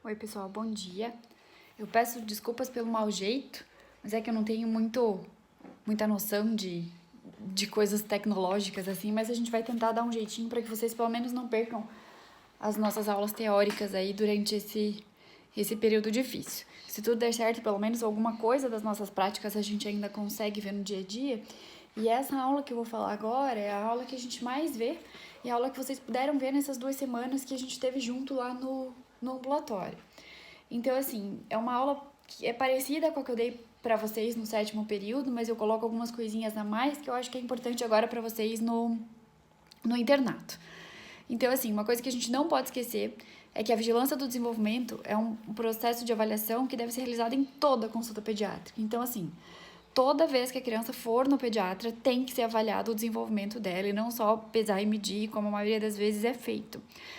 Oi, pessoal, bom dia. Eu peço desculpas pelo mau jeito, mas é que eu não tenho muita noção de coisas tecnológicas assim, mas a gente vai tentar dar um jeitinho para que vocês pelo menos não percam as nossas aulas teóricas aí durante esse período difícil. Se tudo der certo, pelo menos alguma coisa das nossas práticas a gente ainda consegue ver no dia a dia. E essa aula que eu vou falar agora é a aula que a gente mais vê e a aula que vocês puderam ver nessas 2 semanas que a gente teve junto lá no ambulatório. Então, assim, é uma aula que é parecida com a que eu dei para vocês no 7º período, mas eu coloco algumas coisinhas a mais que eu acho que é importante agora para vocês no internato. Então, assim, uma coisa que a gente não pode esquecer é que a vigilância do desenvolvimento é um processo de avaliação que deve ser realizado em toda a consulta pediátrica. Então, assim, toda vez que a criança for no pediatra, tem que ser avaliado o desenvolvimento dela e não só pesar e medir, como a maioria das vezes é feito.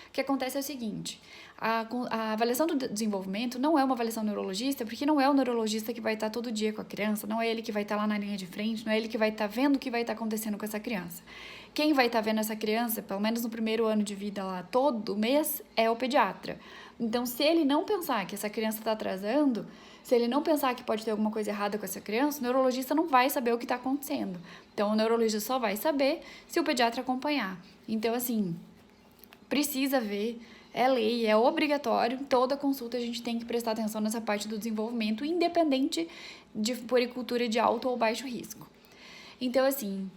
O que acontece é o seguinte, a avaliação do desenvolvimento não é uma avaliação neurologista, porque não é o neurologista que vai estar todo dia com a criança, não é ele que vai estar lá na linha de frente, não é ele que vai estar vendo o que vai estar acontecendo com essa criança. Quem vai estar vendo essa criança, pelo menos no primeiro ano de vida lá, todo mês, é o pediatra. Então, se ele não pensar que essa criança está atrasando, se ele não pensar que pode ter alguma coisa errada com essa criança, o neurologista não vai saber o que está acontecendo. Então, o neurologista só vai saber se o pediatra acompanhar. Então, assim, precisa ver, é lei, é obrigatório, toda consulta a gente tem que prestar atenção nessa parte do desenvolvimento, independente de puericultura de alto ou baixo risco. Então, assim,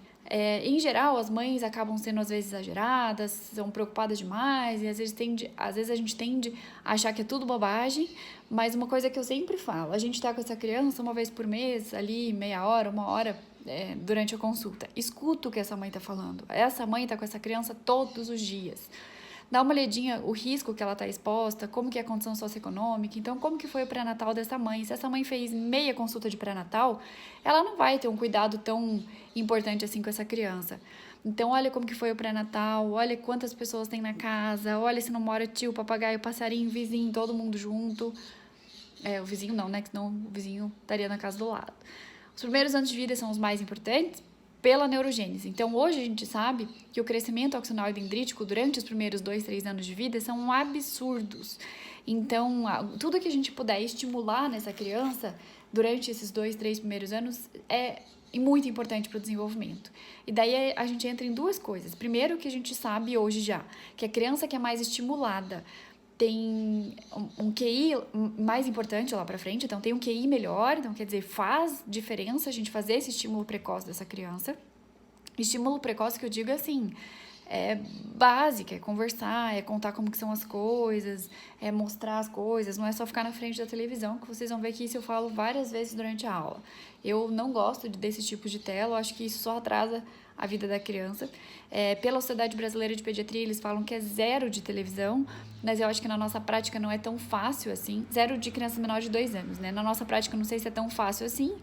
em geral, as mães acabam sendo às vezes exageradas, são preocupadas demais, e às vezes a gente tende a achar que é tudo bobagem, mas uma coisa que eu sempre falo, a gente tá com essa criança uma vez por mês, ali, meia hora, 1 hora, durante a consulta. Escuta o que essa mãe tá falando. Essa mãe tá com essa criança todos os dias. Dá uma olhadinha o risco que ela está exposta, como que é a condição socioeconômica, então como que foi o pré-natal dessa mãe. Se essa mãe fez meia consulta de pré-natal, ela não vai ter um cuidado tão importante assim com essa criança. Então olha como que foi o pré-natal, olha quantas pessoas tem na casa, olha se não mora tio, papagaio, passarinho, vizinho, todo mundo junto. O vizinho não, né, que senão o vizinho estaria na casa do lado. Os primeiros anos de vida são os mais importantes, pela neurogênese. Então, hoje a gente sabe que o crescimento axonal e dendrítico durante os primeiros 2, 3 anos de vida são absurdos. Então, tudo que a gente puder estimular nessa criança durante esses 2, 3 primeiros anos é muito importante para o desenvolvimento. E daí a gente entra em duas coisas. Primeiro, que a gente sabe hoje já, que a criança que é mais estimulada tem um QI mais importante lá pra frente, então tem um QI melhor, então quer dizer, faz diferença a gente fazer esse estímulo precoce dessa criança. Estímulo precoce que eu digo assim, é básico, é conversar, é contar como que são as coisas, é mostrar as coisas, não é só ficar na frente da televisão, que vocês vão ver que isso eu falo várias vezes durante a aula. Eu não gosto desse tipo de tela, eu acho que isso só atrasa a vida da criança. Pela Sociedade Brasileira de Pediatria, eles falam que é 0 de televisão, mas eu acho que na nossa prática não é tão fácil assim. 0 de criança menor de 2 anos, né? Na nossa prática não sei se é tão fácil assim,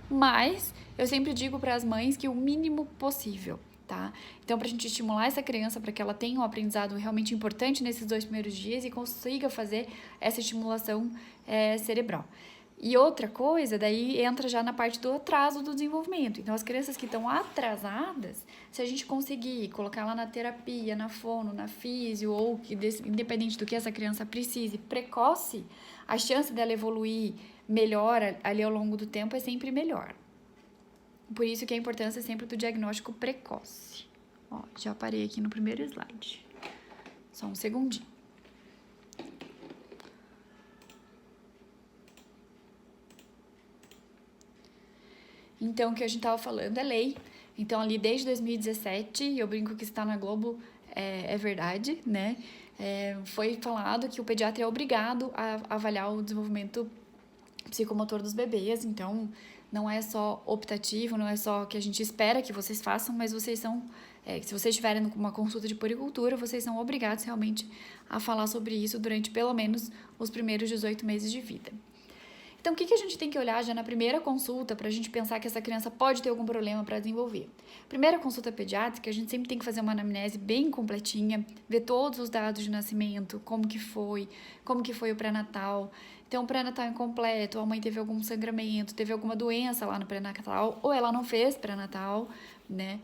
mas eu sempre digo para as mães que o mínimo possível, tá? Então, para a gente estimular essa criança para que ela tenha um aprendizado realmente importante nesses 2 primeiros dias e consiga fazer essa estimulação cerebral. E outra coisa, daí entra já na parte do atraso do desenvolvimento. Então, as crianças que estão atrasadas, se a gente conseguir colocar lá na terapia, na fono, na físio, ou que, independente do que essa criança precise, precoce, a chance dela evoluir melhor ali ao longo do tempo é sempre melhor. Por isso que a importância é sempre do diagnóstico precoce. Ó, já parei aqui no primeiro slide. Só um segundinho. Então, o que a gente estava falando é lei. Então, ali desde 2017, eu brinco que está na Globo, é verdade, né? Foi falado que o pediatra é obrigado a avaliar o desenvolvimento psicomotor dos bebês. Então, não é só optativo, não é só que a gente espera que vocês façam, mas vocês são, se vocês estiverem numa consulta de puericultura, vocês são obrigados realmente a falar sobre isso durante pelo menos os primeiros 18 meses de vida. Então, o que a gente tem que olhar já na primeira consulta para a gente pensar que essa criança pode ter algum problema para desenvolver? Primeira consulta pediátrica, a gente sempre tem que fazer uma anamnese bem completinha, ver todos os dados de nascimento, como que foi o pré-natal. Então, o pré-natal incompleto, a mãe teve algum sangramento, teve alguma doença lá no pré-natal, ou ela não fez pré-natal, né?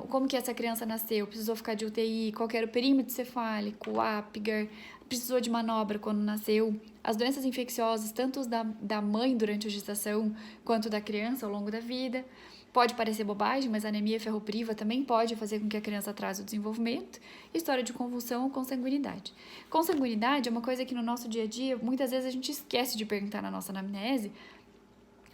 como que essa criança nasceu, precisou ficar de UTI, qual que era o perímetro cefálico, o Apgar, precisou de manobra quando nasceu, as doenças infecciosas, tanto da mãe durante a gestação, quanto da criança ao longo da vida. Pode parecer bobagem, mas a anemia ferropriva também pode fazer com que a criança atrase o desenvolvimento. História de convulsão ou consanguinidade. Consanguinidade é uma coisa que no nosso dia a dia, muitas vezes a gente esquece de perguntar na nossa anamnese,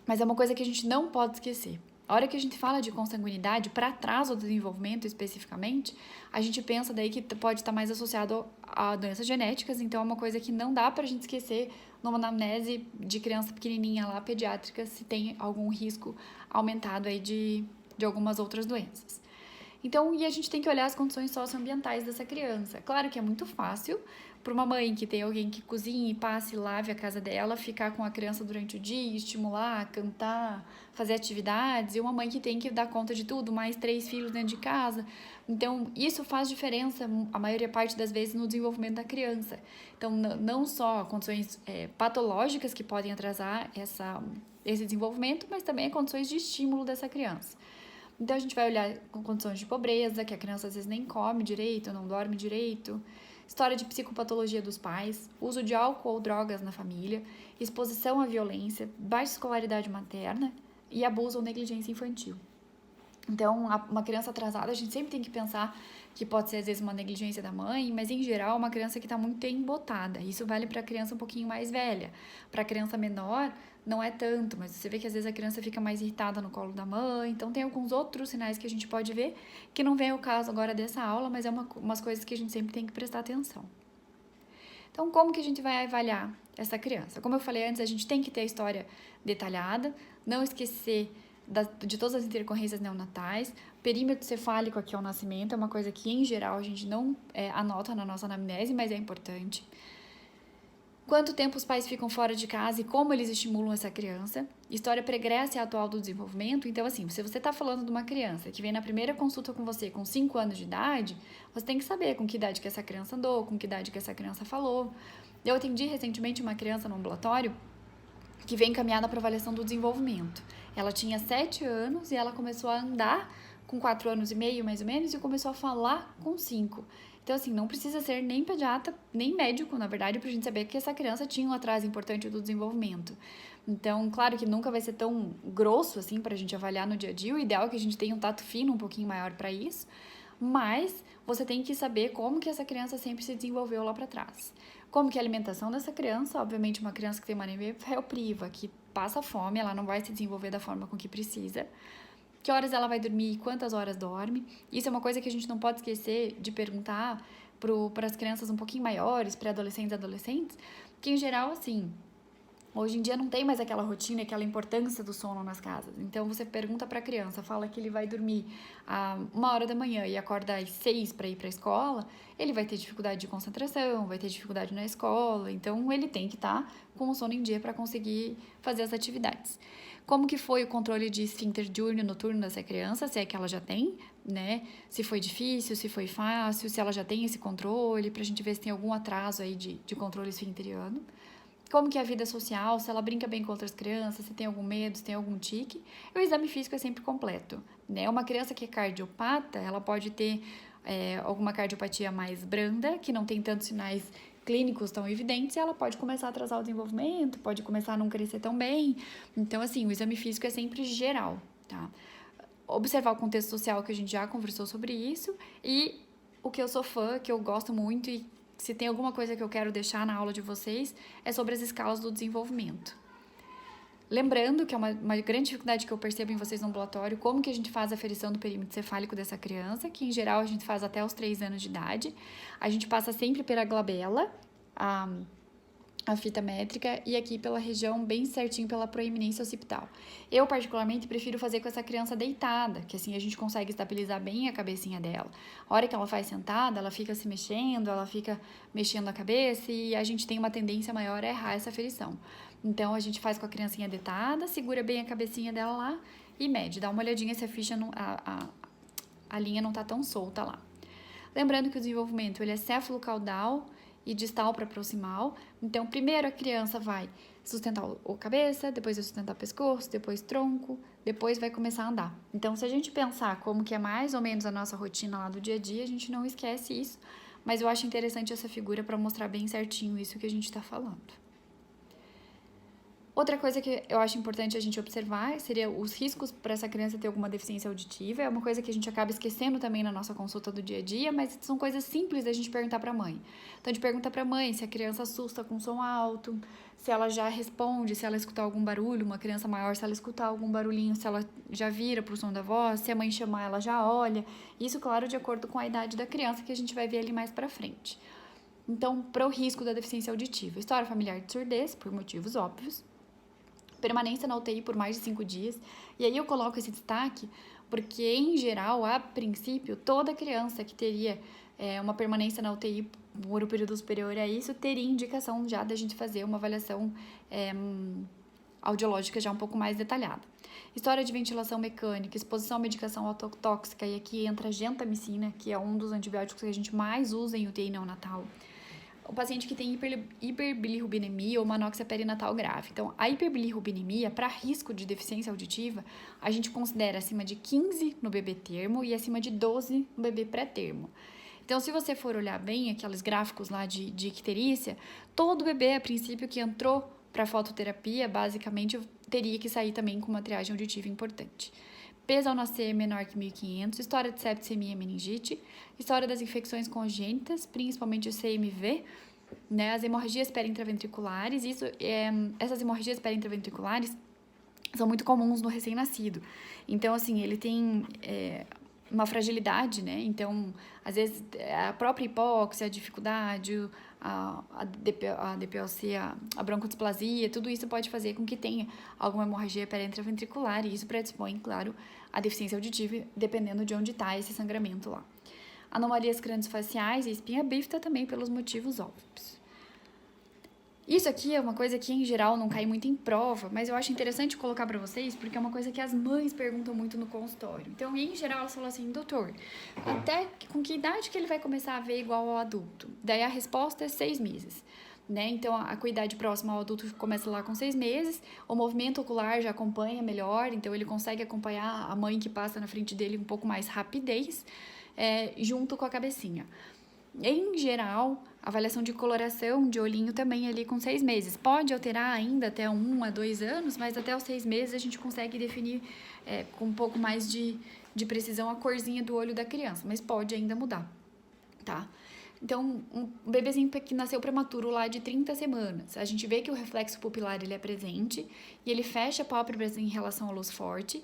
mas é uma coisa que a gente não pode esquecer. A hora que a gente fala de consanguinidade, para atraso do desenvolvimento especificamente, a gente pensa daí que pode estar mais associado a doenças genéticas, então é uma coisa que não dá para a gente esquecer numa anamnese de criança pequenininha lá, pediátrica, se tem algum risco aumentado aí de algumas outras doenças. Então, e a gente tem que olhar as condições socioambientais dessa criança. Claro que é muito fácil para uma mãe que tem alguém que cozinhe, passe, lave a casa dela, ficar com a criança durante o dia, estimular, cantar, fazer atividades, e uma mãe que tem que dar conta de tudo, mais 3 filhos dentro de casa. Então, isso faz diferença, a maioria parte das vezes, no desenvolvimento da criança. Então, não só condições patológicas que podem atrasar esse desenvolvimento, mas também condições de estímulo dessa criança. Então, a gente vai olhar com condições de pobreza, que a criança às vezes nem come direito, não dorme direito, história de psicopatologia dos pais, uso de álcool ou drogas na família, exposição à violência, baixa escolaridade materna e abuso ou negligência infantil. Então, uma criança atrasada, a gente sempre tem que pensar que pode ser, às vezes, uma negligência da mãe, mas, em geral, uma criança que está muito embotada. Isso vale para a criança um pouquinho mais velha. Para a criança menor, não é tanto, mas você vê que, às vezes, a criança fica mais irritada no colo da mãe. Então, tem alguns outros sinais que a gente pode ver, que não vem ao caso agora dessa aula, mas é umas coisas que a gente sempre tem que prestar atenção. Então, como que a gente vai avaliar essa criança? Como eu falei antes, a gente tem que ter a história detalhada, não esquecer de todas as intercorrências neonatais. Perímetro cefálico aqui ao nascimento é uma coisa que, em geral, a gente não anota na nossa anamnese, mas é importante. Quanto tempo os pais ficam fora de casa e como eles estimulam essa criança. História pregressa e atual do desenvolvimento. Então, assim, se você está falando de uma criança que vem na primeira consulta com você com 5 anos de idade, você tem que saber com que idade que essa criança andou, com que idade que essa criança falou. Eu atendi recentemente uma criança no ambulatório que vem encaminhada para avaliação do desenvolvimento. Ela tinha 7 anos e ela começou a andar com 4 anos e meio, mais ou menos, e começou a falar com 5. Então, assim, não precisa ser nem pediatra, nem médico, na verdade, pra gente saber que essa criança tinha um atraso importante do desenvolvimento. Então, claro que nunca vai ser tão grosso, assim, pra gente avaliar no dia a dia. O ideal é que a gente tenha um tato fino um pouquinho maior para isso. Mas você tem que saber como que essa criança sempre se desenvolveu lá para trás. Como que é a alimentação dessa criança, obviamente uma criança que tem uma anemia ferropriva, que passa fome, ela não vai se desenvolver da forma com que precisa. Que horas ela vai dormir e quantas horas dorme. Isso é uma coisa que a gente não pode esquecer de perguntar para as crianças um pouquinho maiores, pré-adolescentes e adolescentes, que em geral, assim, hoje em dia não tem mais aquela rotina, aquela importância do sono nas casas. Então, você pergunta para a criança, fala que ele vai dormir a 1h da manhã e acorda às 6 para ir para a escola, ele vai ter dificuldade de concentração, vai ter dificuldade na escola. Então, ele tem que estar com o sono em dia para conseguir fazer as atividades. Como que foi o controle de esfíncter diurno e noturno dessa criança, se é que ela já tem, né? Se foi difícil, se foi fácil, se ela já tem esse controle, pra gente ver se tem algum atraso aí de controle esfinteriano. Como que é a vida social, se ela brinca bem com outras crianças, se tem algum medo, se tem algum tique. E o exame físico é sempre completo, né? Uma criança que é cardiopata, ela pode ter alguma cardiopatia mais branda, que não tem tantos sinais clínicos tão evidentes, e ela pode começar a atrasar o desenvolvimento, pode começar a não crescer tão bem. Então, assim, o exame físico é sempre geral, tá? Observar o contexto social, que a gente já conversou sobre isso, e o que eu sou fã, que eu gosto muito, e se tem alguma coisa que eu quero deixar na aula de vocês, é sobre as escalas do desenvolvimento. Lembrando que é uma grande dificuldade que eu percebo em vocês no ambulatório, como que a gente faz a aferição do perímetro cefálico dessa criança, que em geral a gente faz até os 3 anos de idade. A gente passa sempre pela glabela, a fita métrica, e aqui pela região bem certinho pela proeminência occipital. Eu, particularmente, prefiro fazer com essa criança deitada, que assim a gente consegue estabilizar bem a cabecinha dela. A hora que ela faz sentada, ela fica se mexendo, ela fica mexendo a cabeça, e a gente tem uma tendência maior a errar essa aferição. Então, a gente faz com a criancinha deitada, segura bem a cabecinha dela lá e mede. Dá uma olhadinha se a ficha, a linha não tá tão solta lá. Lembrando que o desenvolvimento ele é céfalo-caudal e distal para proximal. Então, primeiro a criança vai sustentar o cabeça, depois vai sustentar o pescoço, depois tronco, depois vai começar a andar. Então, se a gente pensar como que é mais ou menos a nossa rotina lá do dia a dia, a gente não esquece isso, mas eu acho interessante essa figura para mostrar bem certinho isso que a gente está falando. Outra coisa que eu acho importante a gente observar seria os riscos para essa criança ter alguma deficiência auditiva. É uma coisa que a gente acaba esquecendo também na nossa consulta do dia a dia, mas são coisas simples da gente perguntar para a mãe. Então, a gente pergunta para a mãe se a criança assusta com som alto, se ela já responde, se ela escutar algum barulho, uma criança maior, se ela escutar algum barulhinho, se ela já vira pro som da voz, se a mãe chamar, ela já olha. Isso, claro, de acordo com a idade da criança, que a gente vai ver ali mais para frente. Então, para o risco da deficiência auditiva, história familiar de surdez, por motivos óbvios, permanência na UTI por mais de 5 dias. E aí eu coloco esse destaque porque, em geral, a princípio, toda criança que teria uma permanência na UTI por um período superior a isso, teria indicação já da gente fazer uma avaliação audiológica já um pouco mais detalhada. História de ventilação mecânica, exposição à medicação autotóxica, e aqui entra a gentamicina, que é um dos antibióticos que a gente mais usa em UTI neonatal. O paciente que tem hiperbilirrubinemia ou uma anóxia perinatal grave. Então, a hiperbilirrubinemia, para risco de deficiência auditiva, a gente considera acima de 15 no bebê termo e acima de 12 no bebê pré-termo. Então, se você for olhar bem aqueles gráficos lá de icterícia, todo bebê, a princípio, que entrou para fototerapia, basicamente, teria que sair também com uma triagem auditiva importante. Peso ao nascer menor que 1.500, história de septicemia e meningite, história das infecções congênitas, principalmente o CMV, né, as hemorragias periintraventriculares. Essas hemorragias periintraventriculares são muito comuns no recém-nascido. Então, assim, ele tem uma fragilidade, né? Então, às vezes, a própria hipóxia, a dificuldade, a DPLC, a broncodisplasia, tudo isso pode fazer com que tenha alguma hemorragia periintraventricular, e isso predispõe, claro, a deficiência auditiva, dependendo de onde está esse sangramento lá. Anomalias craniofaciais e espinha bífida também pelos motivos óbvios. Isso aqui é uma coisa que, em geral, não cai muito em prova, mas eu acho interessante colocar para vocês, porque é uma coisa que as mães perguntam muito no consultório. Então, em geral, elas falam assim, doutor, até com que idade que ele vai começar a ver igual ao adulto? Daí a resposta é 6 meses. Né? Então, a acuidade próxima ao adulto começa lá com 6 meses, o movimento ocular já acompanha melhor, então ele consegue acompanhar a mãe que passa na frente dele um pouco mais rapidez, junto com a cabecinha. Em geral, a avaliação de coloração de olhinho também ali com 6 meses. Pode alterar ainda até 1 a 2 anos, mas até os 6 meses a gente consegue definir com um pouco mais de precisão a corzinha do olho da criança, mas pode ainda mudar, tá? Então, um bebezinho que nasceu prematuro lá de 30 semanas, a gente vê que o reflexo pupilar ele é presente e ele fecha a pálpebra em relação à luz forte,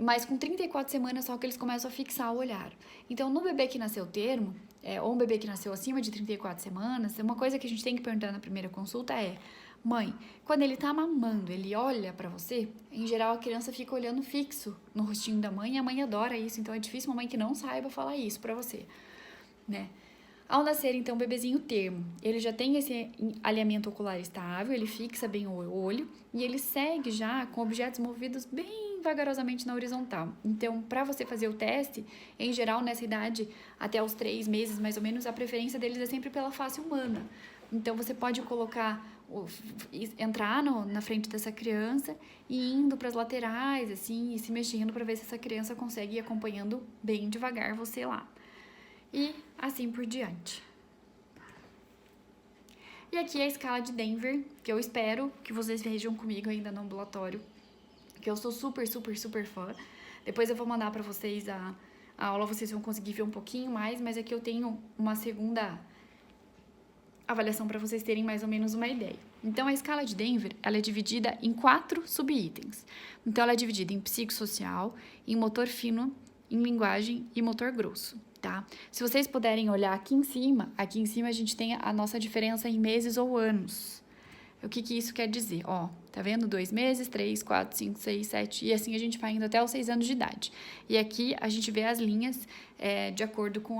mas com 34 semanas só que eles começam a fixar o olhar. Então, no bebê que nasceu termo, ou um bebê que nasceu acima de 34 semanas, uma coisa que a gente tem que perguntar na primeira consulta é: mãe, quando ele tá mamando, ele olha pra você? Em geral, a criança fica olhando fixo no rostinho da mãe e a mãe adora isso, então é difícil uma mãe que não saiba falar isso pra você, né? Ao nascer, então, o bebezinho termo, ele já tem esse alinhamento ocular estável, ele fixa bem o olho e ele segue já com objetos movidos bem vagarosamente na horizontal. Então, para você fazer o teste, em geral, nessa idade, até os 3 meses, mais ou menos, a preferência deles é sempre pela face humana. Então, você pode entrar na frente dessa criança e indo para as laterais, assim, e se mexendo para ver se essa criança consegue ir acompanhando bem devagar você lá. E assim por diante. E aqui é a escala de Denver, que eu espero que vocês vejam comigo ainda no ambulatório, que eu sou super, super, super fã. Depois eu vou mandar pra vocês a aula, vocês vão conseguir ver um pouquinho mais, mas aqui eu tenho uma segunda avaliação para vocês terem mais ou menos uma ideia. Então, a escala de Denver, ela é dividida em 4 subitens. Então, ela é dividida em psicossocial, em motor fino, em linguagem e motor grosso. Tá? Se vocês puderem olhar aqui em cima a gente tem a nossa diferença em meses ou anos. O que isso quer dizer? Ó, tá vendo? 2 meses, 3, 4, 5, 6, 7, e assim a gente vai indo até os 6 anos de idade. E aqui a gente vê as linhas de acordo com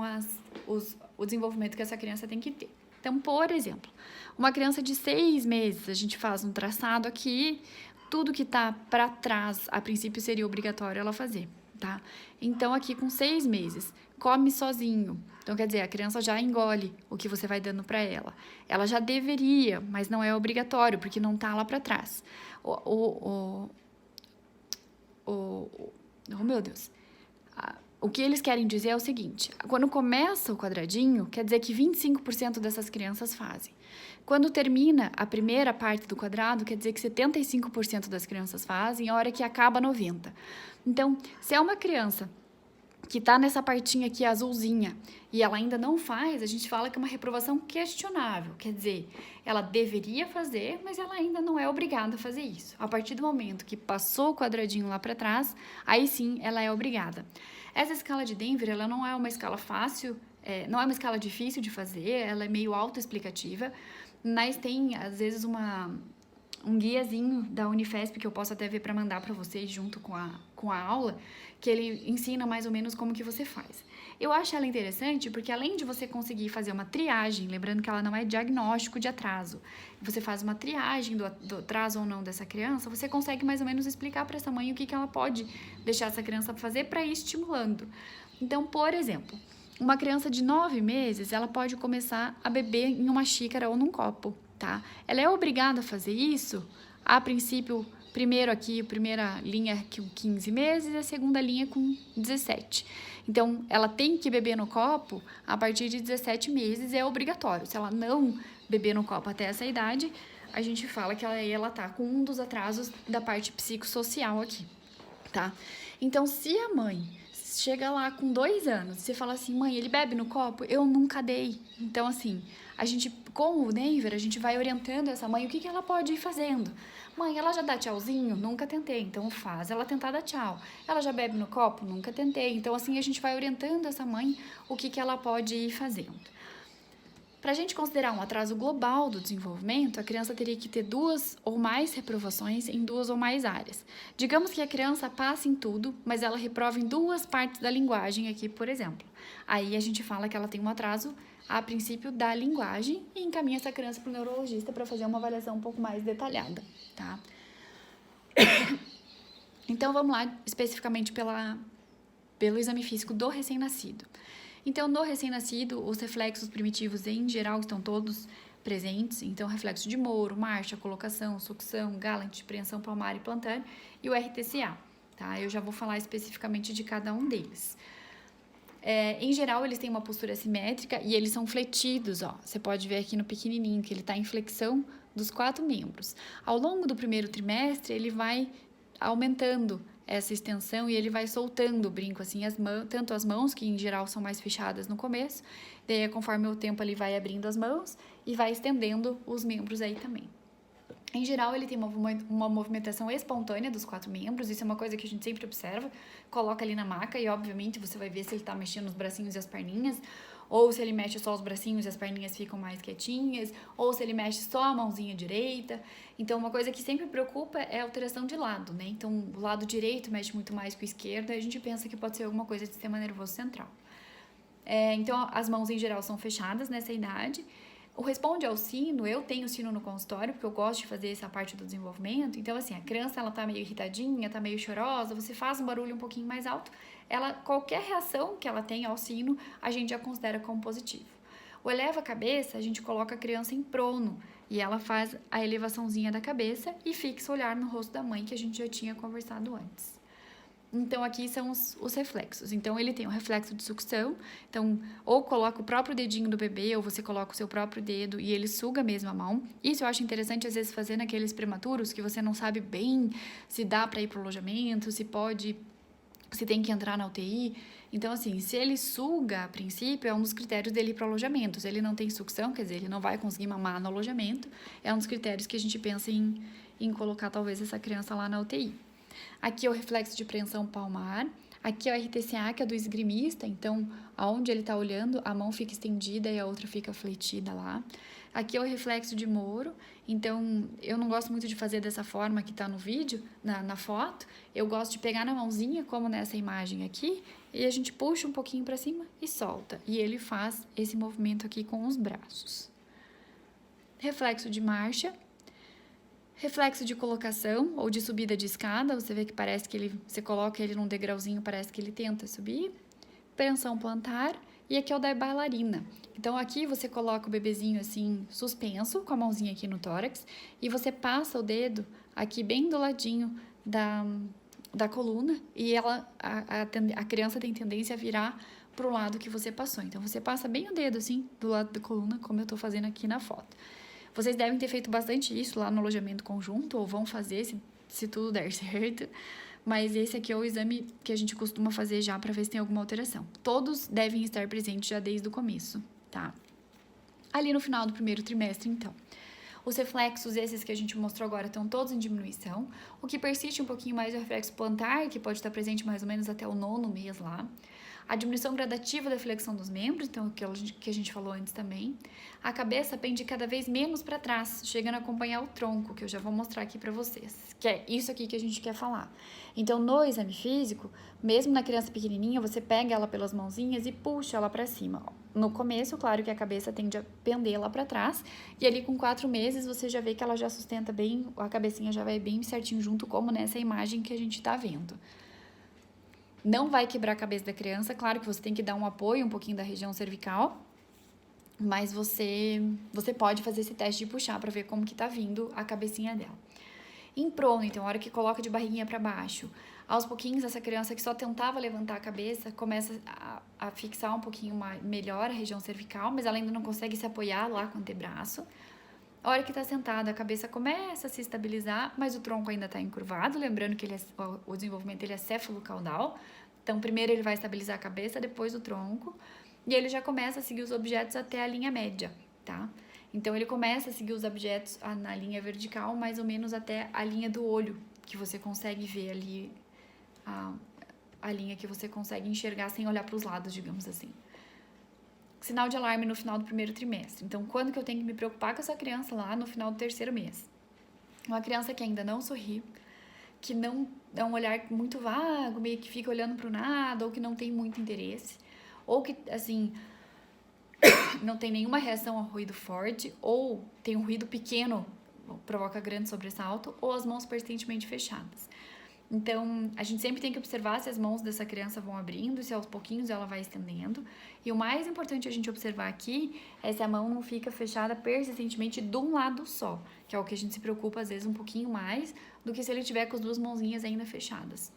o desenvolvimento que essa criança tem que ter. Então, por exemplo, uma criança de 6 meses, a gente faz um traçado aqui, tudo que tá para trás, a princípio seria obrigatório ela fazer. Tá? Então, aqui com 6 meses, come sozinho. Então, quer dizer, a criança já engole o que você vai dando para ela. Ela já deveria, mas não é obrigatório, porque não tá lá para trás. Oh, meu Deus. O que eles querem dizer é o seguinte: quando começa o quadradinho, quer dizer que 25% dessas crianças fazem. Quando termina a primeira parte do quadrado, quer dizer que 75% das crianças fazem, a hora que acaba 90%. Então, se é uma criança que está nessa partinha aqui azulzinha e ela ainda não faz, a gente fala que é uma reprovação questionável. Quer dizer, ela deveria fazer, mas ela ainda não é obrigada a fazer isso. A partir do momento que passou o quadradinho lá para trás, aí sim ela é obrigada. Essa escala de Denver, ela não é uma escala fácil, não é uma escala difícil de fazer, ela é meio autoexplicativa, mas tem, às vezes, um guiazinho da Unifesp que eu posso até ver para mandar para vocês junto com a aula, que ele ensina mais ou menos como que você faz. Eu acho ela interessante porque além de você conseguir fazer uma triagem, lembrando que ela não é diagnóstico de atraso, você faz uma triagem do atraso ou não dessa criança, você consegue mais ou menos explicar para essa mãe o que ela pode deixar essa criança fazer para ir estimulando. Então, por exemplo, uma criança de 9 meses, ela pode começar a beber em uma xícara ou num copo, tá? Ela é obrigada a fazer isso, a princípio, primeiro aqui, a primeira linha com 15 meses e a segunda linha com 17. Então, ela tem que beber no copo a partir de 17 meses, é obrigatório. Se ela não beber no copo até essa idade, a gente fala que ela tá com um dos atrasos da parte psicossocial aqui, tá? Então, se a mãe chega lá com 2 anos e você fala assim, mãe, ele bebe no copo? Eu nunca dei. Então, assim, a gente, com o Denver, a gente vai orientando essa mãe o que ela pode ir fazendo. Mãe, ela já dá tchauzinho? Nunca tentei. Então, faz ela tentar dar tchau. Ela já bebe no copo? Nunca tentei. Então, assim, a gente vai orientando essa mãe o que ela pode ir fazendo. Para a gente considerar um atraso global do desenvolvimento, a criança teria que ter 2 ou mais reprovações em 2 ou mais áreas. Digamos que a criança passa em tudo, mas ela reprova em 2 partes da linguagem aqui, por exemplo. Aí a gente fala que ela tem um atraso, a princípio, da linguagem e encaminha essa criança para o neurologista para fazer uma avaliação um pouco mais detalhada, tá? Então, vamos lá especificamente pelo exame físico do recém-nascido. Então, no recém-nascido, os reflexos primitivos, em geral, estão todos presentes. Então, reflexo de Moro, marcha, colocação, sucção, Gallant, preensão palmar e plantânea, e o RTCA, tá? Eu já vou falar especificamente de cada um deles. Em geral, eles têm uma postura simétrica e eles são fletidos, ó. Você pode ver aqui no pequenininho que ele está em flexão dos 4 membros. Ao longo do primeiro trimestre, ele vai aumentando essa extensão e ele vai soltando o brinco, assim, tanto as mãos, que em geral são mais fechadas no começo, daí conforme o tempo ele vai abrindo as mãos e vai estendendo os membros aí também. Em geral, ele tem uma movimentação espontânea dos 4 membros, isso é uma coisa que a gente sempre observa, coloca ali na maca e, obviamente, você vai ver se ele tá mexendo os bracinhos e as perninhas, ou se ele mexe só os bracinhos e as perninhas ficam mais quietinhas, ou se ele mexe só a mãozinha direita. Então, uma coisa que sempre preocupa é a alteração de lado, né? Então, o lado direito mexe muito mais que o esquerdo, e a gente pensa que pode ser alguma coisa de sistema nervoso central. Então, as mãos em geral são fechadas nessa idade. O responde ao sino, eu tenho sino no consultório, porque eu gosto de fazer essa parte do desenvolvimento. Então, assim, a criança, ela tá meio irritadinha, tá meio chorosa, você faz um barulho um pouquinho mais alto, qualquer reação que ela tenha ao sino, a gente já considera como positivo. O eleva a cabeça, a gente coloca a criança em prono, e ela faz a elevaçãozinha da cabeça e fixa o olhar no rosto da mãe, que a gente já tinha conversado antes. Então, aqui são os reflexos. Então, ele tem o reflexo de sucção. Então, ou coloca o próprio dedinho do bebê, ou você coloca o seu próprio dedo e ele suga mesmo a mão. Isso eu acho interessante, às vezes, fazer naqueles prematuros que você não sabe bem se dá para ir pro alojamento, se tem que entrar na UTI. Então, assim, se ele suga, a princípio, é um dos critérios dele ir pro alojamento. Se ele não tem sucção, quer dizer, ele não vai conseguir mamar no alojamento, é um dos critérios que a gente pensa em colocar, talvez, essa criança lá na UTI. Aqui é o reflexo de preensão palmar. Aqui é o RTCA, que é do esgrimista. Então, aonde ele está olhando, a mão fica estendida e a outra fica fletida lá. Aqui é o reflexo de Moro. Então, eu não gosto muito de fazer dessa forma que está no vídeo, na foto. Eu gosto de pegar na mãozinha, como nessa imagem aqui, e a gente puxa um pouquinho para cima e solta. E ele faz esse movimento aqui com os braços. Reflexo de marcha. Reflexo de colocação ou de subida de escada, você vê que parece que você coloca ele num degrauzinho, parece que ele tenta subir. suspensão plantar e aqui é o da bailarina. Então, aqui você coloca o bebezinho assim, suspenso, com a mãozinha aqui no tórax, e você passa o dedo aqui bem do ladinho da coluna, e a criança tem tendência a virar pro lado que você passou. Então, você passa bem o dedo assim, do lado da coluna, como eu tô fazendo aqui na foto. Vocês devem ter feito bastante isso lá no alojamento conjunto, ou vão fazer se tudo der certo. Mas esse aqui é o exame que a gente costuma fazer já para ver se tem alguma alteração. Todos devem estar presentes já desde o começo, tá? Ali no final do primeiro trimestre, então. Os reflexos, esses que a gente mostrou agora, estão todos em diminuição. O que persiste um pouquinho mais é o reflexo plantar, que pode estar presente mais ou menos até o 9º mês lá. A diminuição gradativa da flexão dos membros, então aquilo que a gente falou antes também. A cabeça pende cada vez menos para trás, chegando a acompanhar o tronco, que eu já vou mostrar aqui para vocês, que é isso aqui que a gente quer falar. Então, no exame físico, mesmo na criança pequenininha, você pega ela pelas mãozinhas e puxa ela para cima. Ó. No começo, claro que a cabeça tende a pender lá para trás, e ali com 4 meses você já vê que ela já sustenta bem, a cabecinha já vai bem certinho junto, como nessa imagem que a gente tá vendo. Não vai quebrar a cabeça da criança, claro que você tem que dar um apoio um pouquinho da região cervical, mas você pode fazer esse teste de puxar para ver como que tá vindo a cabecinha dela. Em prono, então, a hora que coloca de barriguinha para baixo, aos pouquinhos essa criança que só tentava levantar a cabeça começa a fixar um pouquinho melhor a região cervical, mas ela ainda não consegue se apoiar lá com o antebraço. A hora que tá sentada, a cabeça começa a se estabilizar, mas o tronco ainda tá encurvado, lembrando que o desenvolvimento ele é céfalo-caudal. Então, primeiro ele vai estabilizar a cabeça, depois o tronco, e ele já começa a seguir os objetos até a linha média, tá? Então, ele começa a seguir os objetos na linha vertical, mais ou menos até a linha do olho, que você consegue ver ali, a linha que você consegue enxergar sem olhar para os lados, digamos assim. Sinal de alarme no final do primeiro trimestre. Então, quando que eu tenho que me preocupar com essa criança lá no final do 3º mês? Uma criança que ainda não sorri, que não dá um olhar muito vago, meio que fica olhando para o nada, ou que não tem muito interesse, ou que, assim, não tem nenhuma reação ao ruído forte, ou tem um ruído pequeno, provoca grande sobressalto, ou as mãos persistentemente fechadas. Então, a gente sempre tem que observar se as mãos dessa criança vão abrindo, se aos pouquinhos ela vai estendendo. E o mais importante a gente observar aqui é se a mão não fica fechada persistentemente de um lado só, que é o que a gente se preocupa às vezes um pouquinho mais do que se ele tiver com as 2 mãozinhas ainda fechadas.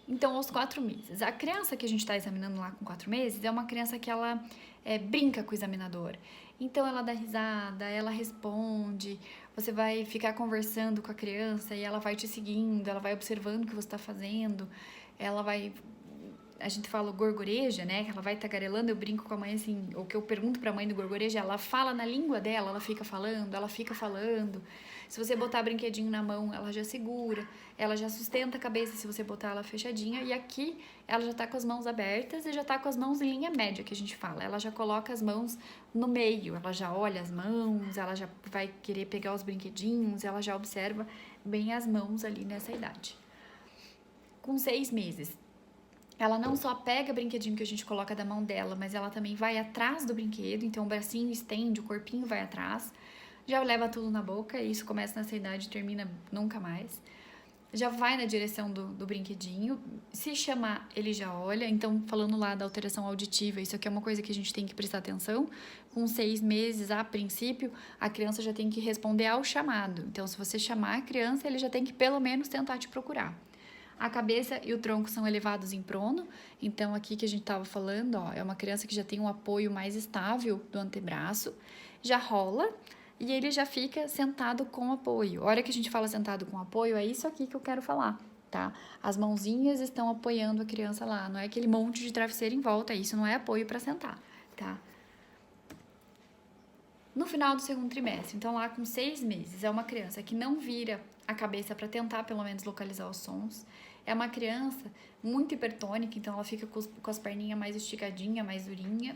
Então, aos 4 meses. A criança que a gente está examinando lá com 4 meses é uma criança que ela brinca com o examinador. Então, ela dá risada, ela responde, você vai ficar conversando com a criança e ela vai te seguindo, ela vai observando o que você está fazendo, ela vai... A gente fala gorgoreja, né? Ela vai tagarelando, eu brinco com a mãe assim, o que eu pergunto pra mãe do gorgoreja, ela fala na língua dela, ela fica falando. Se você botar brinquedinho na mão, ela já segura, ela já sustenta a cabeça se você botar ela fechadinha, e aqui ela já tá com as mãos abertas e já tá com as mãos em linha média, que a gente fala. Ela já coloca as mãos no meio, ela já olha as mãos, ela já vai querer pegar os brinquedinhos, ela já observa bem as mãos ali nessa idade. Com 6 meses, ela não só pega o brinquedinho que a gente coloca da mão dela, mas ela também vai atrás do brinquedo, então o bracinho estende, o corpinho vai atrás, já leva tudo na boca, e isso começa nessa idade e termina nunca mais. Já vai na direção do brinquedinho, se chamar, ele já olha. Então, falando lá da alteração auditiva, isso aqui é uma coisa que a gente tem que prestar atenção. Com 6 meses, a princípio, a criança já tem que responder ao chamado. Então, se você chamar a criança, ele já tem que pelo menos tentar te procurar. A cabeça e o tronco são elevados em prono, então aqui que a gente estava falando, ó, é uma criança que já tem um apoio mais estável do antebraço, já rola e ele já fica sentado com apoio. A hora que a gente fala sentado com apoio, é isso aqui que eu quero falar, tá? As mãozinhas estão apoiando a criança lá, não é aquele monte de travesseiro em volta, isso não é apoio para sentar, tá? No final do 2º trimestre, então lá com 6 meses, é uma criança que não vira a cabeça para tentar pelo menos localizar os sons. É uma criança muito hipertônica, então ela fica com as perninhas mais esticadinha, mais durinha.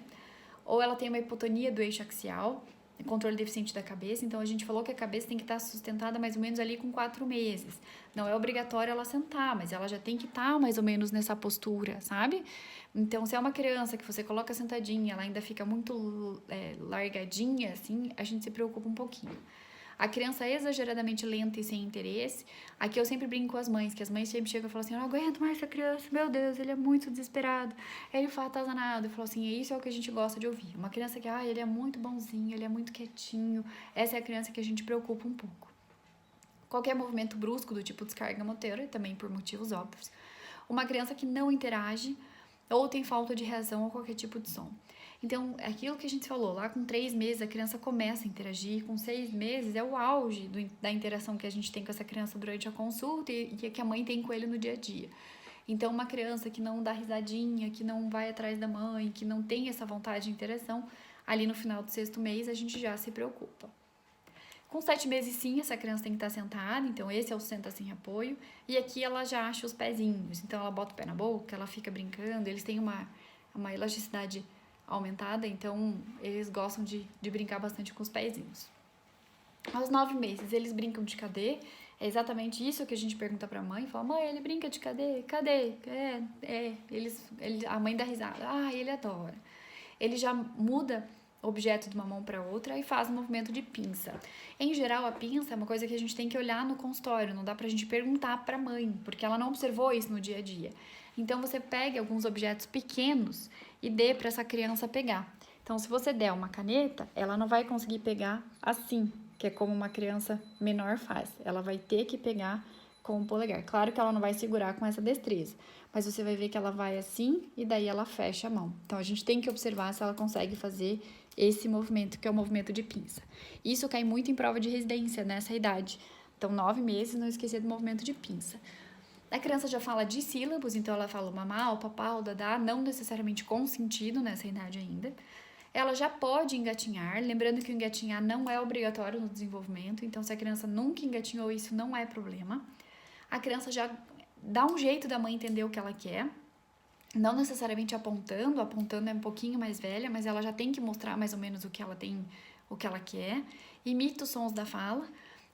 Ou ela tem uma hipotonia do eixo axial, controle deficiente da cabeça. Então, a gente falou que a cabeça tem que estar sustentada mais ou menos ali com 4 meses. Não é obrigatório ela sentar, mas ela já tem que estar mais ou menos nessa postura, sabe? Então, se é uma criança que você coloca sentadinha, ela ainda fica muito largadinha, assim, a gente se preocupa um pouquinho. A criança é exageradamente lenta e sem interesse. Aqui eu sempre brinco com as mães, que as mães sempre chegam e falam assim, eu não aguento mais essa criança, meu Deus, ele é muito desesperado, ele fala atazanado. Eu falo assim, isso é o que a gente gosta de ouvir. Uma criança que, ele é muito bonzinho, ele é muito quietinho, essa é a criança que a gente preocupa um pouco. Qualquer movimento brusco do tipo descarga motora, e também por motivos óbvios. Uma criança que não interage ou tem falta de reação a qualquer tipo de som. Então, aquilo que a gente falou, lá com 3 meses a criança começa a interagir, com 6 meses é o auge da interação que a gente tem com essa criança durante a consulta e que a mãe tem com ele no dia a dia. Então, uma criança que não dá risadinha, que não vai atrás da mãe, que não tem essa vontade de interação, ali no final do 6º mês a gente já se preocupa. Com 7 meses, sim, essa criança tem que estar sentada, então esse é o senta sem apoio. E aqui ela já acha os pezinhos, então ela bota o pé na boca, ela fica brincando, eles têm uma elasticidade aumentada, então eles gostam de brincar bastante com os pezinhos. Aos 9 meses, eles brincam de cadê? É exatamente isso que a gente pergunta pra mãe, fala, mãe, ele brinca de cadê? Cadê? A mãe dá risada, ele adora. Ele já muda objeto de uma mão para outra e faz um movimento de pinça. Em geral, a pinça é uma coisa que a gente tem que olhar no consultório, não dá pra gente perguntar pra mãe, porque ela não observou isso no dia a dia. Então, você pega alguns objetos pequenos e dê para essa criança pegar. Então, se você der uma caneta, ela não vai conseguir pegar assim, que é como uma criança menor faz. Ela vai ter que pegar com o polegar. Claro que ela não vai segurar com essa destreza, mas você vai ver que ela vai assim e daí ela fecha a mão. Então, a gente tem que observar se ela consegue fazer esse movimento, que é o movimento de pinça. Isso cai muito em prova de residência nessa idade. Então, 9 meses, não esquecer do movimento de pinça. A criança já fala de sílabos, então ela fala o mamá, o papá, o dadá, não necessariamente com sentido nessa idade ainda. Ela já pode engatinhar, lembrando que o engatinhar não é obrigatório no desenvolvimento, então se a criança nunca engatinhou, isso não é problema. A criança já dá um jeito da mãe entender o que ela quer, não necessariamente apontando é um pouquinho mais velha, mas ela já tem que mostrar mais ou menos o que ela tem, o que ela quer, imita os sons da fala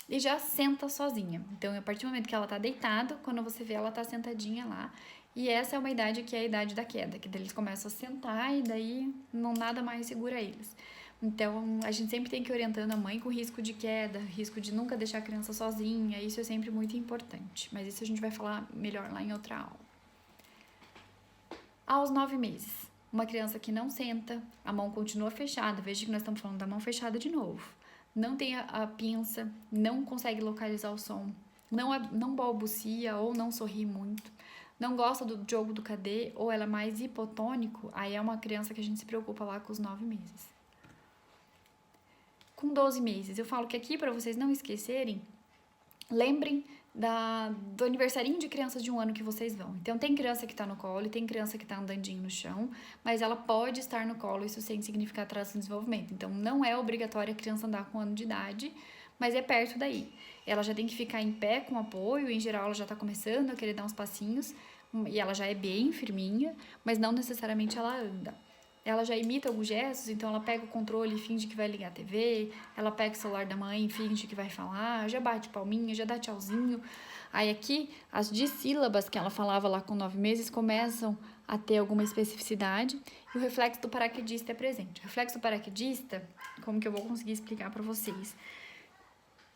e já senta sozinha. Então, a partir do momento que ela tá deitada, quando você vê ela tá sentadinha lá, e essa é uma idade que é a idade da queda, que daí eles começam a sentar e daí não nada mais segura eles. Então, a gente sempre tem que ir orientando a mãe com risco de queda, risco de nunca deixar a criança sozinha, isso é sempre muito importante, mas isso a gente vai falar melhor lá em outra aula. Aos 9 meses, uma criança que não senta, a mão continua fechada, veja que nós estamos falando da mão fechada de novo, não tem a pinça, não consegue localizar o som, não balbucia ou não sorri muito, não gosta do jogo do cadê ou ela é mais hipotônico, aí é uma criança que a gente se preocupa lá com os 9 meses. Com 12 meses, eu falo que aqui, para vocês não esquecerem, lembrem do aniversarinho de crianças de 1 ano que vocês vão. Então, tem criança que tá no colo e tem criança que tá andandinho no chão, mas ela pode estar no colo, isso sem significar atraso no desenvolvimento. Então, não é obrigatório a criança andar com 1 ano de idade, mas é perto daí. Ela já tem que ficar em pé com apoio, em geral ela já tá começando a querer dar uns passinhos, e ela já é bem firminha, mas não necessariamente ela anda. Ela já imita alguns gestos, então ela pega o controle e finge que vai ligar a TV, ela pega o celular da mãe e finge que vai falar, já bate palminha, já dá tchauzinho. Aí aqui, as dissílabas que ela falava lá com 9 meses começam a ter alguma especificidade e o reflexo do paraquedista é presente. O reflexo do paraquedista, como que eu vou conseguir explicar para vocês?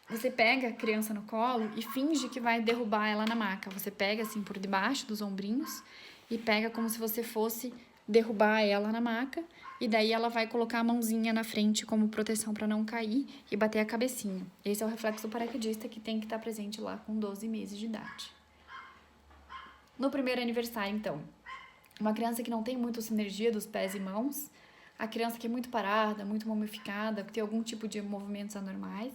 Você pega a criança no colo e finge que vai derrubar ela na maca. Você pega assim por debaixo dos ombrinhos e pega como se você fosse derrubar ela na maca, e daí ela vai colocar a mãozinha na frente como proteção para não cair e bater a cabecinha. Esse é o reflexo do paraquedista que tem que estar presente lá com 12 meses de idade. No primeiro aniversário, então, uma criança que não tem muita sinergia dos pés e mãos, a criança que é muito parada, muito momificada, que tem algum tipo de movimentos anormais,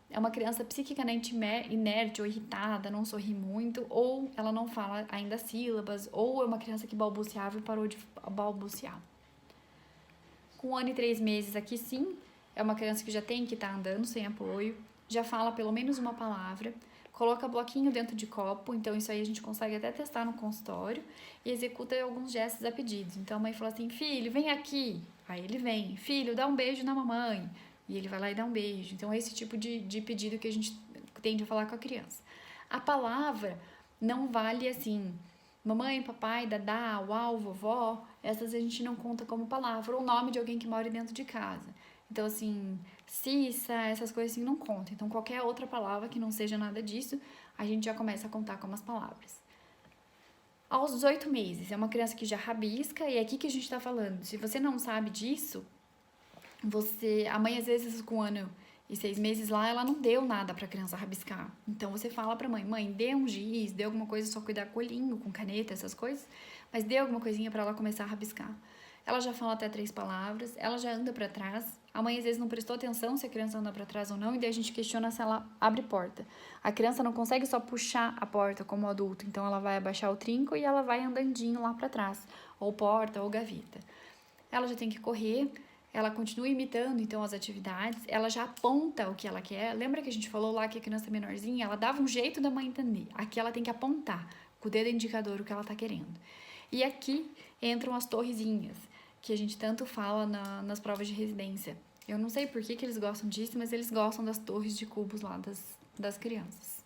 é uma criança psiquicamente inerte ou irritada, não sorri muito, ou ela não fala ainda sílabas, ou é uma criança que balbuciava e parou de balbuciar. Com 1 ano e 3 meses aqui sim, é uma criança que já tem que estar andando sem apoio, já fala pelo menos uma palavra, coloca bloquinho dentro de copo, então isso aí a gente consegue até testar no consultório, e executa alguns gestos a pedidos. Então a mãe fala assim, filho, vem aqui, aí ele vem, filho, dá um beijo na mamãe, e ele vai lá e dá um beijo. Então, é esse tipo de pedido que a gente tende a falar com a criança. A palavra não vale assim, mamãe, papai, dadá, uau, vovó, essas a gente não conta como palavra, ou o nome de alguém que mora dentro de casa. Então, assim, cissa, essas coisas assim não contam. Então, qualquer outra palavra que não seja nada disso, a gente já começa a contar como as palavras. Aos 18 meses, é uma criança que já rabisca, e é aqui que a gente tá falando. Se você não sabe disso, a mãe, às vezes, com 1 ano e 6 meses lá, ela não deu nada pra criança rabiscar. Então, você fala pra mãe, dê um giz, dê alguma coisa, só cuidar com olhinho, com caneta, essas coisas, mas dê alguma coisinha pra ela começar a rabiscar. Ela já fala até 3 palavras, ela já anda pra trás. A mãe, às vezes, não prestou atenção se a criança anda pra trás ou não, e daí a gente questiona se ela abre porta. A criança não consegue só puxar a porta como adulto, então ela vai abaixar o trinco e ela vai andandinho lá pra trás, ou porta ou gaveta. Ela já tem que correr, ela continua imitando, então, as atividades, ela já aponta o que ela quer. Lembra que a gente falou lá que a criança menorzinha, ela dava um jeito da mãe entender. Aqui ela tem que apontar com o dedo indicador o que ela tá querendo. E aqui entram as torrezinhas, que a gente tanto fala nas provas de residência. Eu não sei por que eles gostam disso, mas eles gostam das torres de cubos lá das crianças.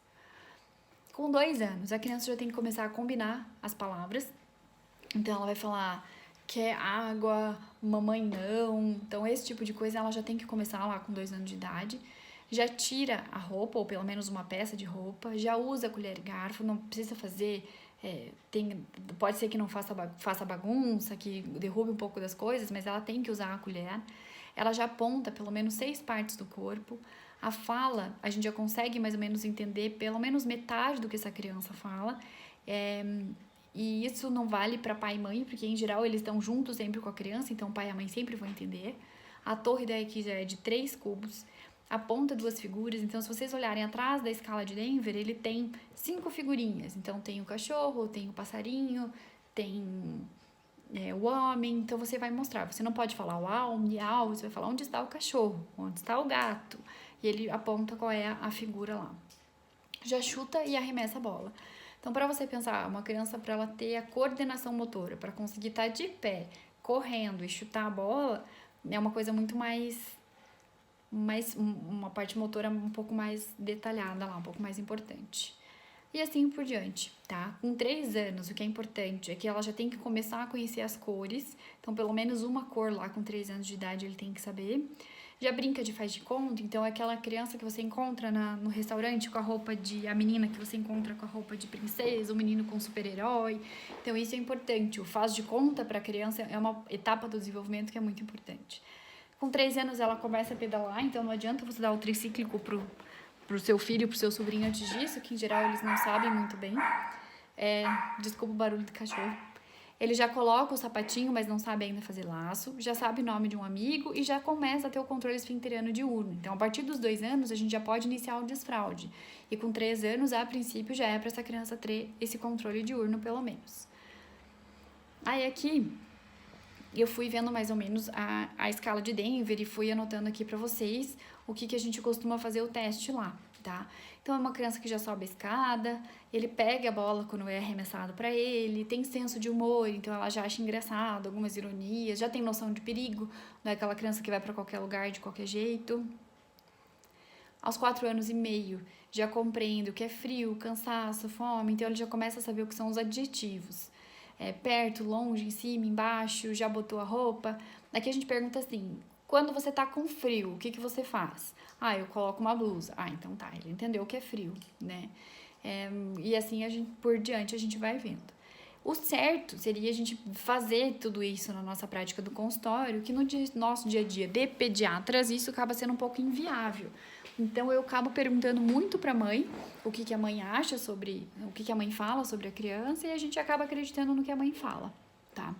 Com 2 anos, a criança já tem que começar a combinar as palavras. Então, ela vai falar quer água, mamãe não. Então, esse tipo de coisa ela já tem que começar lá com 2 anos de idade. Já tira a roupa, ou pelo menos uma peça de roupa. Já usa colher e garfo, não precisa fazer... pode ser que não faça bagunça, que derrube um pouco das coisas, mas ela tem que usar a colher. Ela já aponta pelo menos 6 partes do corpo. A fala, a gente já consegue mais ou menos entender pelo menos metade do que essa criança fala. E isso não vale para pai e mãe, porque em geral eles estão juntos sempre com a criança, então o pai e a mãe sempre vão entender. A torre daqui já é de 3 cubos, aponta 2 figuras, então se vocês olharem atrás da escala de Denver, ele tem 5 figurinhas. Então tem o cachorro, tem o passarinho, tem o homem, então você vai mostrar. Você não pode falar uau, miau, você vai falar onde está o cachorro, onde está o gato, e ele aponta qual é a figura lá. Já chuta e arremessa a bola. Então, para você pensar, uma criança, para ela ter a coordenação motora, para conseguir estar de pé, correndo e chutar a bola, é uma coisa muito mais uma parte motora um pouco mais detalhada lá, um pouco mais importante. E assim por diante, tá? Com 3 anos, o que é importante é que ela já tem que começar a conhecer as cores. Então, pelo menos uma cor lá com 3 anos de idade ele tem que saber. Já brinca de faz de conta, então é aquela criança que você encontra no restaurante com a roupa a menina que você encontra com a roupa de princesa, o menino com super-herói. Então isso é importante. O faz de conta para a criança é uma etapa do desenvolvimento que é muito importante. Com 3 anos ela começa a pedalar, então não adianta você dar o tricíclico pro seu filho, pro seu sobrinho antes disso, que em geral eles não sabem muito bem. Desculpa o barulho do cachorro. Ele já coloca o sapatinho, mas não sabe ainda fazer laço, já sabe o nome de um amigo e já começa a ter o controle esfinteriano diurno. Então, a partir dos 2 anos, a gente já pode iniciar o desfraude. E com 3 anos, a princípio, já é para essa criança ter esse controle diurno, pelo menos. Aí, aqui, eu fui vendo mais ou menos a escala de Denver e fui anotando aqui para vocês o que a gente costuma fazer o teste lá, tá? Então, é uma criança que já sobe a escada, ele pega a bola quando é arremessado para ele, tem senso de humor, então ela já acha engraçado, algumas ironias, já tem noção de perigo, não é aquela criança que vai para qualquer lugar de qualquer jeito. Aos 4 anos e meio, já compreende o que é frio, cansaço, fome, então ele já começa a saber o que são os adjetivos. Perto, longe, em cima, embaixo, já botou a roupa. Aqui a gente pergunta assim, quando você tá com frio, o que você faz? Eu coloco uma blusa. Então tá, ele entendeu o que é frio, né? E assim, por diante, a gente vai vendo. O certo seria a gente fazer tudo isso na nossa prática do consultório, que no nosso dia a dia de pediatras, isso acaba sendo um pouco inviável. Então, eu acabo perguntando muito pra mãe o que a mãe acha sobre, o que a mãe fala sobre a criança, e a gente acaba acreditando no que a mãe fala, tá?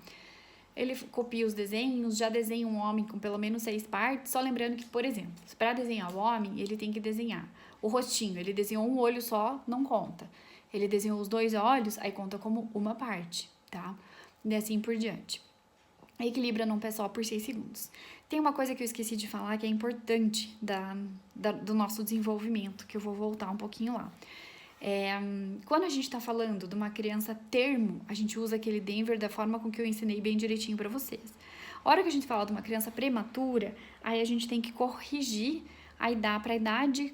Ele copia os desenhos, já desenha um homem com pelo menos 6 partes, só lembrando que, por exemplo, para desenhar o homem, ele tem que desenhar o rostinho, ele desenhou um olho só, não conta. Ele desenhou os 2 olhos, aí conta como uma parte, tá? E assim por diante. Equilibra num pé só por 6 segundos. Tem uma coisa que eu esqueci de falar que é importante do nosso desenvolvimento, que eu vou voltar um pouquinho lá. Quando a gente está falando de uma criança termo, a gente usa aquele Denver da forma com que eu ensinei bem direitinho para vocês. A hora que a gente fala de uma criança prematura, aí a gente tem que corrigir para a idade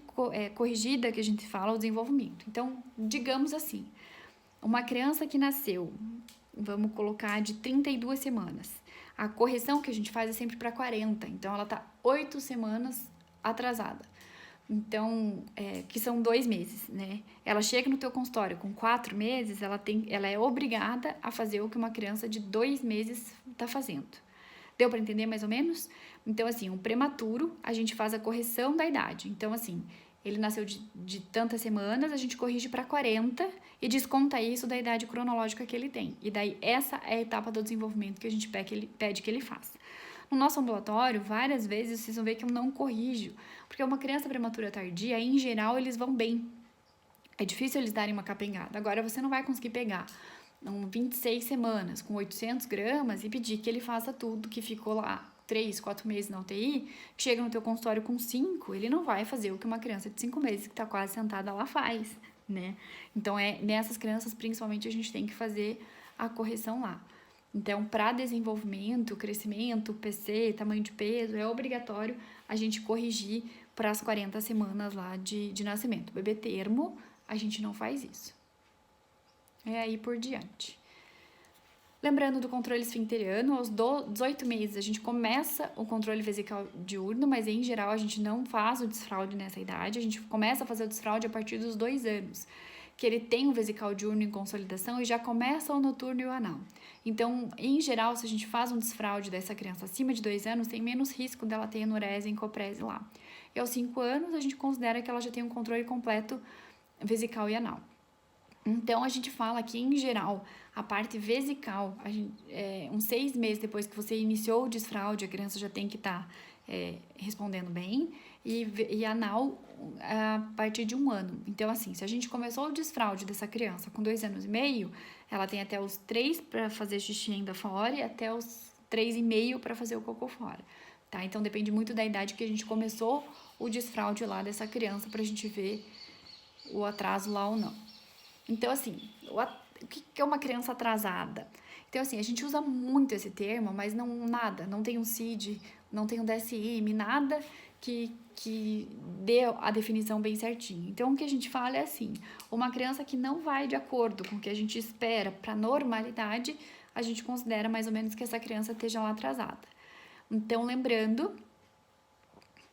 corrigida que a gente fala o desenvolvimento. Então, digamos assim, uma criança que nasceu, vamos colocar de 32 semanas, A correção que a gente faz é sempre para 40, então ela tá 8 semanas atrasada. Então, que são 2 meses, né? Ela chega no teu consultório com 4 meses, ela é obrigada a fazer o que uma criança de 2 meses tá fazendo. Deu para entender mais ou menos? Então, assim, um prematuro, a gente faz a correção da idade. Então, assim, ele nasceu de tantas semanas, a gente corrige para 40 e desconta isso da idade cronológica que ele tem. E daí, essa é a etapa do desenvolvimento que a gente pede que ele faça. No nosso ambulatório, várias vezes vocês vão ver que eu não corrijo, porque uma criança prematura tardia, em geral, eles vão bem. É difícil eles darem uma capengada. Agora, você não vai conseguir pegar 26 semanas com 800 gramas e pedir que ele faça tudo que ficou lá 3, 4 meses na UTI, que chega no teu consultório com 5, ele não vai fazer o que uma criança de 5 meses que tá quase sentada lá faz, né? Então, nessas crianças, principalmente, a gente tem que fazer a correção lá. Então, para desenvolvimento, crescimento, PC, tamanho de peso, é obrigatório a gente corrigir para as 40 semanas lá de nascimento. Bebê termo, a gente não faz isso. É aí por diante. Lembrando do controle esfincteriano, aos 18 meses a gente começa o controle vesical diurno, mas em geral a gente não faz o desfraude nessa idade, a gente começa a fazer o desfraude a partir dos 2 anos, que ele tem o vesical diurno em consolidação e já começa o noturno e o anal. Então, em geral, se a gente faz um desfraude dessa criança acima de 2 anos, tem menos risco dela ter enurese e encoprese lá. E aos 5 anos, a gente considera que ela já tem um controle completo vesical e anal. Então, a gente fala que, em geral, a parte vesical, uns 6 meses depois que você iniciou o desfraude, a criança já tem que estar respondendo bem, e anal a partir de 1 ano. Então, assim, se a gente começou o desfraude dessa criança com 2 anos e meio, ela tem até os 3 para fazer xixi ainda fora e até os 3,5 para fazer o cocô fora, tá? Então, depende muito da idade que a gente começou o desfraude lá dessa criança pra gente ver o atraso lá ou não. Então, assim, o que é uma criança atrasada? Então, assim, a gente usa muito esse termo, mas não tem um CID, não tem um DSM, nada que dê a definição bem certinho. Então, o que a gente fala é assim, uma criança que não vai de acordo com o que a gente espera para normalidade, a gente considera mais ou menos que essa criança esteja lá atrasada. Então, lembrando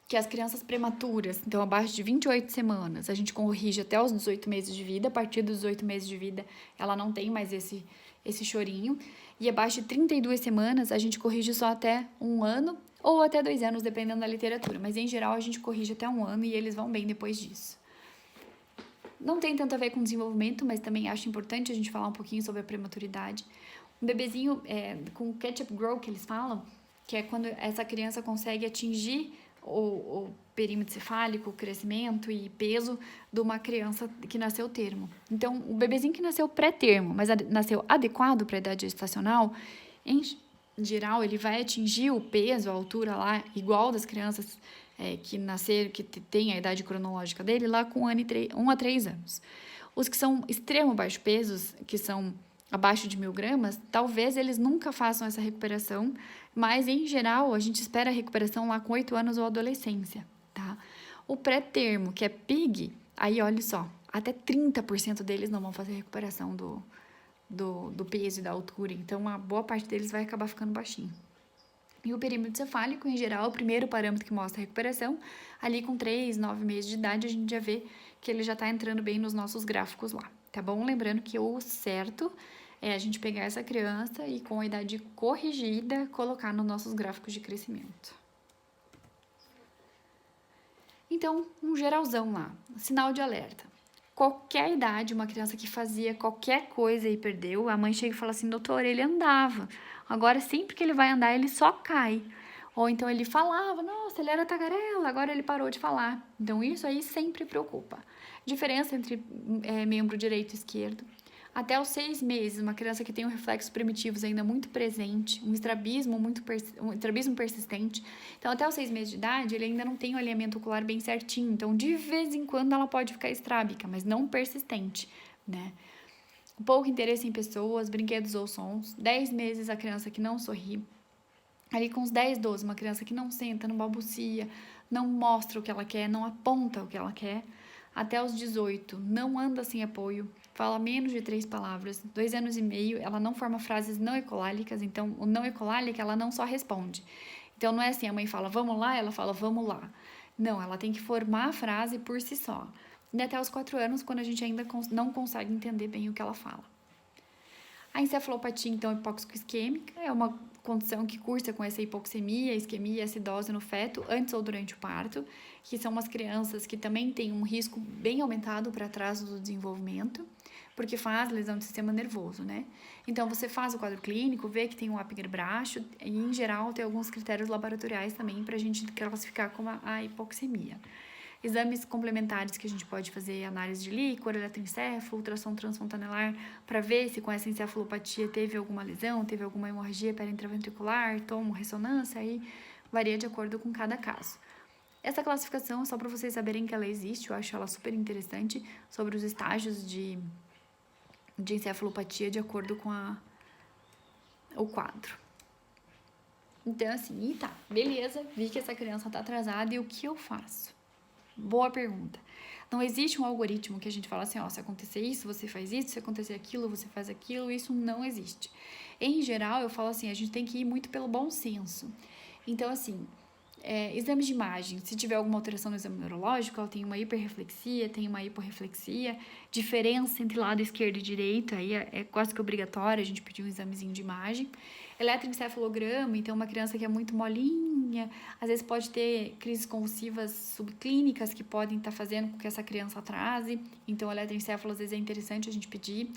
que as crianças prematuras, então abaixo de 28 semanas, a gente corrige até os 18 meses de vida. A partir dos 18 meses de vida, ela não tem mais esse chorinho. E abaixo de 32 semanas, a gente corrige só até 1 ano ou até 2 anos, dependendo da literatura. Mas, em geral, a gente corrige até 1 ano e eles vão bem depois disso. Não tem tanto a ver com desenvolvimento, mas também acho importante a gente falar um pouquinho sobre a prematuridade. Um bebezinho com catch-up growth, que eles falam, que é quando essa criança consegue atingir o perímetro cefálico, o crescimento e peso de uma criança que nasceu termo. Então, o bebezinho que nasceu pré-termo, mas nasceu adequado para a idade gestacional, em geral, ele vai atingir o peso, a altura lá, igual das crianças que nasceram, que tem a idade cronológica dele, lá com 1 a 3 anos. Os que são extremo baixo pesos, que são abaixo de 1.000 gramas, talvez eles nunca façam essa recuperação, mas, em geral, a gente espera a recuperação lá com 8 anos ou adolescência, tá? O pré-termo, que é PIG, aí, olha só, até 30% deles não vão fazer recuperação do peso e da altura, então, uma boa parte deles vai acabar ficando baixinho. E o perímetro cefálico, em geral, o primeiro parâmetro que mostra a recuperação, ali com 3, 9 meses de idade, a gente já vê que ele já está entrando bem nos nossos gráficos lá, tá bom? Lembrando que o certo é a gente pegar essa criança e, com a idade corrigida, colocar nos nossos gráficos de crescimento. Então, um geralzão lá, sinal de alerta. Qualquer idade, uma criança que fazia qualquer coisa e perdeu, a mãe chega e fala assim, doutor, ele andava. Agora, sempre que ele vai andar, ele só cai. Ou então ele falava, nossa, ele era tagarela, agora ele parou de falar. Então, isso aí sempre preocupa. Diferença entre membro direito e esquerdo. Até os 6 meses, uma criança que tem um reflexo primitivos ainda muito presente, um estrabismo persistente. Então, até os 6 meses de idade, ele ainda não tem o alinhamento ocular bem certinho. Então, de vez em quando, ela pode ficar estrábica, mas não persistente, né? Pouco interesse em pessoas, brinquedos ou sons. 10 meses, a criança que não sorri. Ali com os 10, 12, uma criança que não senta, não balbucia, não mostra o que ela quer, não aponta o que ela quer. até os 18 não anda sem apoio, fala menos de 3 palavras, 2 anos e meio, ela não forma frases não ecolálicas, então o não ecolálica ela não só responde. Então não é assim, a mãe fala vamos lá, ela fala vamos lá. Não, ela tem que formar a frase por si só. E até os 4 anos, quando a gente ainda não consegue entender bem o que ela fala. A encefalopatia, então, hipóxico-isquêmica é uma condição que cursa com essa hipoxemia, isquemia e acidose no feto antes ou durante o parto, que são umas crianças que também têm um risco bem aumentado para atraso do desenvolvimento, porque faz lesão do sistema nervoso, né? Então, você faz o quadro clínico, vê que tem um Apgar baixo e, em geral, tem alguns critérios laboratoriais também para a gente classificar como a hipoxemia. Exames complementares que a gente pode fazer, análise de líquor, eletroencefalo, ultrassom transfontanelar, para ver se com essa encefalopatia teve alguma lesão, teve alguma hemorragia intraventricular, tomo, ressonância, aí varia de acordo com cada caso. Essa classificação é só para vocês saberem que ela existe, eu acho ela super interessante, sobre os estágios de encefalopatia de acordo com o quadro. Então, assim, tá, beleza, vi que essa criança tá atrasada e o que eu faço? Boa pergunta. Não existe um algoritmo que a gente fala assim, ó, se acontecer isso, você faz isso, se acontecer aquilo, você faz aquilo, isso não existe. Em geral, eu falo assim, a gente tem que ir muito pelo bom senso. Então, assim, exames de imagem, se tiver alguma alteração no exame neurológico, ela tem uma hiperreflexia, tem uma hiporreflexia, diferença entre lado esquerdo e direito, aí é quase que obrigatório a gente pedir um examezinho de imagem. Eletroencefalograma, então uma criança que é muito molinha, às vezes pode ter crises convulsivas subclínicas que podem estar fazendo com que essa criança atrase, então o eletroencefalo às vezes é interessante a gente pedir.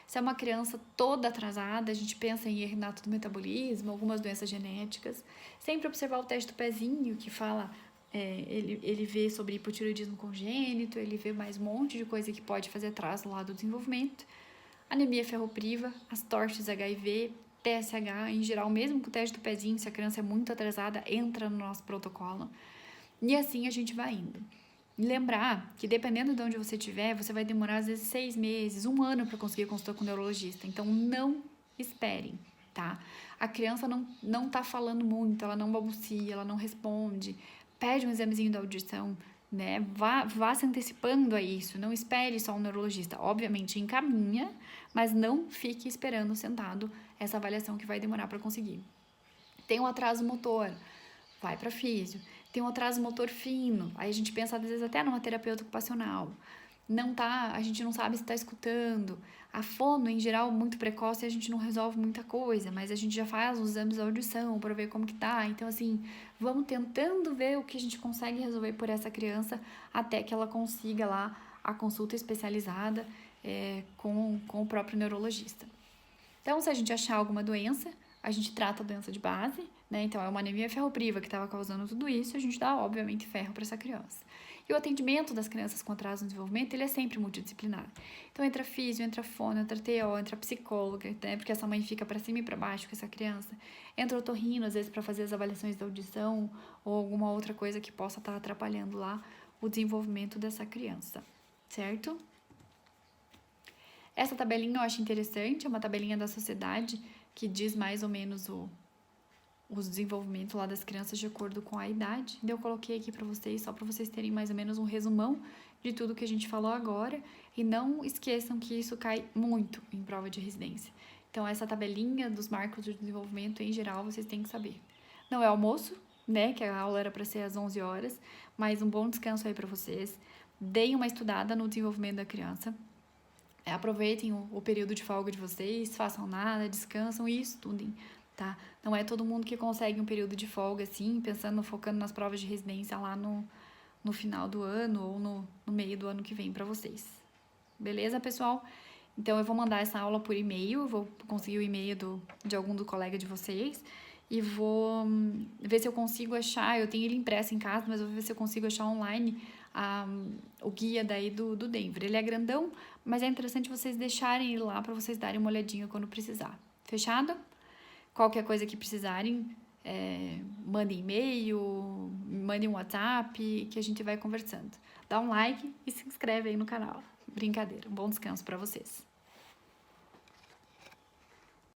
Se é uma criança toda atrasada, a gente pensa em erro inato do metabolismo, algumas doenças genéticas. Sempre observar o teste do pezinho, que fala, ele vê sobre hipotireoidismo congênito, ele vê mais um monte de coisa que pode fazer atraso lá do desenvolvimento. Anemia ferropriva, as torches HIV, TSH, em geral, mesmo com o teste do pezinho, se a criança é muito atrasada, entra no nosso protocolo. E assim a gente vai indo. Lembrar que dependendo de onde você estiver, você vai demorar às vezes 6 meses, 1 ano para conseguir consulta com o neurologista. Então, não esperem, tá? A criança não tá falando muito, ela não balbucia, ela não responde. Pede um examezinho da audição, né? Vá se antecipando a isso, não espere só um neurologista. Obviamente, encaminha, mas não fique esperando sentado essa avaliação que vai demorar para conseguir. Tem um atraso motor, vai para físio. Tem um atraso motor fino, aí a gente pensa às vezes até numa terapeuta ocupacional. A gente não sabe se está escutando. A fono, em geral, muito precoce, a gente não resolve muita coisa, mas a gente já faz os exames de audição para ver como que tá. Então, assim, vamos tentando ver o que a gente consegue resolver por essa criança até que ela consiga lá a consulta especializada com o próprio neurologista. Então, se a gente achar alguma doença, a gente trata a doença de base, né? Então, é uma anemia ferropriva que estava causando tudo isso, a gente dá, obviamente, ferro para essa criança. E o atendimento das crianças com atraso no desenvolvimento, ele é sempre multidisciplinar. Então, entra físio, entra fono, entra TO, entra psicóloga, né? Porque essa mãe fica para cima e para baixo com essa criança. Entra otorrino, às vezes, para fazer as avaliações da audição ou alguma outra coisa que possa estar atrapalhando lá o desenvolvimento dessa criança, certo? Essa tabelinha eu acho interessante, é uma tabelinha da sociedade que diz mais ou menos os desenvolvimentos lá das crianças de acordo com a idade. Eu coloquei aqui para vocês, só para vocês terem mais ou menos um resumão de tudo que a gente falou agora. E não esqueçam que isso cai muito em prova de residência. Então, essa tabelinha dos marcos de desenvolvimento, em geral, vocês têm que saber. Não é almoço, né? Que a aula era para ser às 11 horas, mas um bom descanso aí para vocês. Deem uma estudada no desenvolvimento da criança. Aproveitem o período de folga de vocês, façam nada, descansam e estudem, tá? Não é todo mundo que consegue um período de folga assim, focando nas provas de residência lá no final do ano ou no meio do ano que vem para vocês. Beleza, pessoal? Então, eu vou mandar essa aula por e-mail, eu vou conseguir o e-mail de algum do colega de vocês e vou ver se eu consigo achar, eu tenho ele impresso em casa, mas eu vou ver se eu consigo achar online o guia daí do Denver. Ele é grandão, mas é interessante vocês deixarem ele lá para vocês darem uma olhadinha quando precisar. Fechado? Qualquer coisa que precisarem, mandem e-mail, mandem um WhatsApp, que a gente vai conversando. Dá um like e se inscreve aí no canal. Brincadeira. Um bom descanso para vocês.